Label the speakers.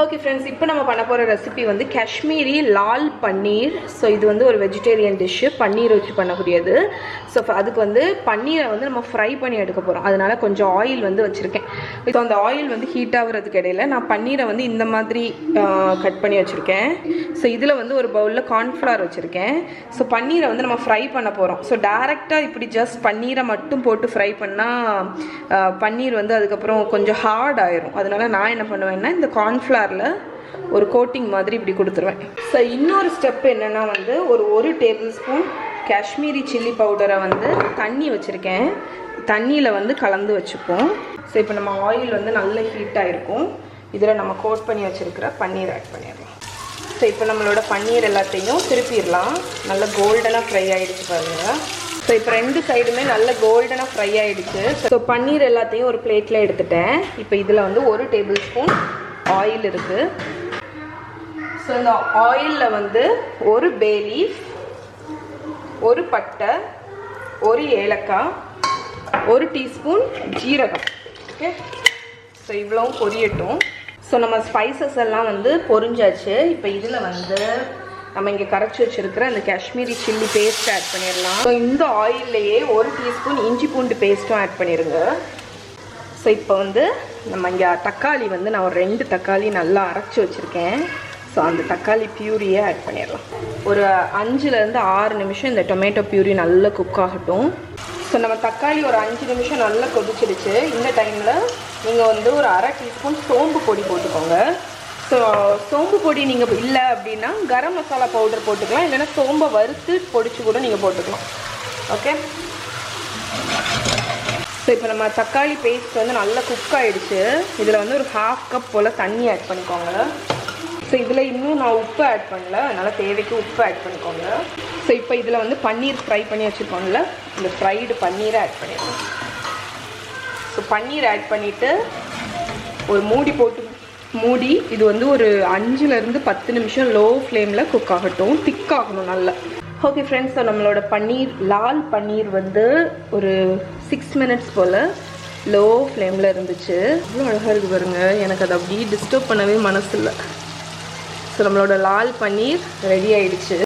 Speaker 1: Okay friends, இப்போ நம்ம பண்ண போகிற ரெசிபி வந்து காஷ்மீரி லால் பன்னீர். ஸோ இது வந்து ஒரு வெஜிடேரியன் டிஷ்ஷு, பன்னீர் வச்சு பண்ணக்கூடியது. ஸோ அதுக்கு வந்து பன்னீரை வந்து நம்ம ஃப்ரை பண்ணி எடுக்க போகிறோம். அதனால கொஞ்சம் ஆயில் வந்து வச்சுருக்கேன். ஸோ அந்த ஆயில் வந்து ஹீட் ஆகுறதுக்கு இடையில நான் பன்னீரை வந்து இந்த மாதிரி கட் பண்ணி வச்சுருக்கேன். ஸோ இதில் வந்து ஒரு பவுலில் கார்ன்ஃப்ளவர் வச்சுருக்கேன். ஸோ பன்னீரை வந்து நம்ம ஃப்ரை பண்ண போகிறோம். ஸோ டேரெக்டாக இப்படி ஜஸ்ட் பன்னீரை மட்டும் போட்டு ஃப்ரை பண்ணால் பன்னீர் வந்து அதுக்கப்புறம் கொஞ்சம் ஹார்ட் ஆயிரும். அதனால நான் என்ன பண்ணுவேன்னா இந்த கார்ன்ஃப்ளவரில் ஒரு கோட்டிங் மாதிரி இப்படி கொடுத்துருவேன். ஸோ இன்னொரு ஸ்டெப் என்னென்னா வந்து ஒரு டேபிள் ஸ்பூன் காஷ்மீரி சில்லி பவுடரை வந்து தண்ணி வச்சுருக்கேன், தண்ணியில் வந்து கலந்து வச்சுப்போம். ஸோ இப்போ நம்ம ஆயில் வந்து நல்ல ஹீட் ஆகிருக்கும். இதில் நம்ம கோட் பண்ணி வச்சுருக்கிற பன்னீர் ஆட் பண்ணிடலாம். ஸோ இப்போ நம்மளோட பன்னீர் எல்லாத்தையும் திருப்பிடலாம். நல்லா கோல்டனாக ஃப்ரை ஆகிடுச்சு பாருங்கள். ஸோ இப்போ ரெண்டு சைடுமே நல்ல கோல்டனாக ஃப்ரை ஆகிடுச்சு. ஸோ பன்னீர் எல்லாத்தையும் ஒரு பிளேட்டில் எடுத்துட்டேன். இப்போ இதில் வந்து 1 டேபிள் ஸ்பூன் ஆயில் இருக்குது. ஸோ இந்த ஆயிலில் வந்து 1 பே லீஃப், 1 பட்டை, 1 ஏலக்காய், 1 டீஸ்பூன் ஜீரகம். ஓகே, ஸோ இவ்வளவும் பொரியட்டும். ஸோ நம்ம ஸ்பைசஸ் எல்லாம் வந்து பொரிஞ்சாச்சு. இப்போ இதில் வந்து நம்ம இங்கே கரைச்சி வச்சுருக்கிற அந்த காஷ்மீரி சில்லி பேஸ்ட் ஆட் பண்ணிடலாம். ஸோ இந்த ஆயில்லையே 1 டீஸ்பூன் இஞ்சி பூண்டு பேஸ்ட்டும் ஆட் பண்ணிடுங்க. ஸோ இப்போ வந்து நம்ம இங்கே தக்காளி வந்து நான் ஒரு 2 தக்காளி நல்லா அரைச்சி வச்சுருக்கேன். ஸோ அந்த தக்காளி பியூரியை ஆட் பண்ணிடலாம். ஒரு 5லேருந்து 6 நிமிஷம் இந்த டொமேட்டோ பியூரி நல்லா குக் ஆகட்டும். ஸோ நம்ம தக்காளி ஒரு 5 நிமிஷம் நல்லா கொதிச்சிடுச்சு. இந்த டைமில் நீங்கள் வந்து ஒரு 1/2 டீஸ்பூன் சோம்பு பொடி போட்டுக்கோங்க. ஸோ சோம்பு பொடி நீங்கள் இல்லை அப்படின்னா கரம் மசாலா பவுடர் போட்டுக்கலாம், இல்லைன்னா சோம்பை வறுத்து பொடிச்சு கூட நீங்கள் போட்டுக்கலாம். ஓகே, ஸோ இப்போ நம்ம தக்காளி பேஸ்ட் வந்து நல்லா குக் ஆகிடுச்சு. இதில் வந்து ஒரு 1/2 கப் போல் தண்ணி ஆட் பண்ணிக்கோங்க. ஸோ இதில் இன்னும் நான் உப்பு ஆட் பண்ணல, அதனால் தேவைக்கு உப்பு ஆட் பண்ணிக்கோங்க. ஸோ இப்போ இதில் வந்து பன்னீர் ஃப்ரை பண்ணி வச்சுருக்கோம்ல, இந்த ஃப்ரைடு பன்னீரை ஆட் பண்ணிடுவோம். ஸோ பன்னீர் ஆட் பண்ணிவிட்டு ஒரு மூடி போட்டு மூடி இது வந்து ஒரு 5லேருந்து 10 நிமிஷம் லோ ஃப்ளேமில் குக் ஆகட்டும், திக் ஆகணும் நல்லா. ஓகே ஃப்ரெண்ட்ஸ், ஸோ நம்மளோட பன்னீர் லால் பன்னீர் வந்து ஒரு 6 மினிட்ஸ் போல் லோ ஃப்ளேமில் இருந்துச்சு. அவ்வளோ அழகாக இருக்குது பாருங்கள். எனக்கு அதை அப்படியே டிஸ்டர்ப் பண்ணவே மனசு இல்லை. ஸோ நம்மளோட லால் பன்னீர் ரெடி ஆயிடுச்சு.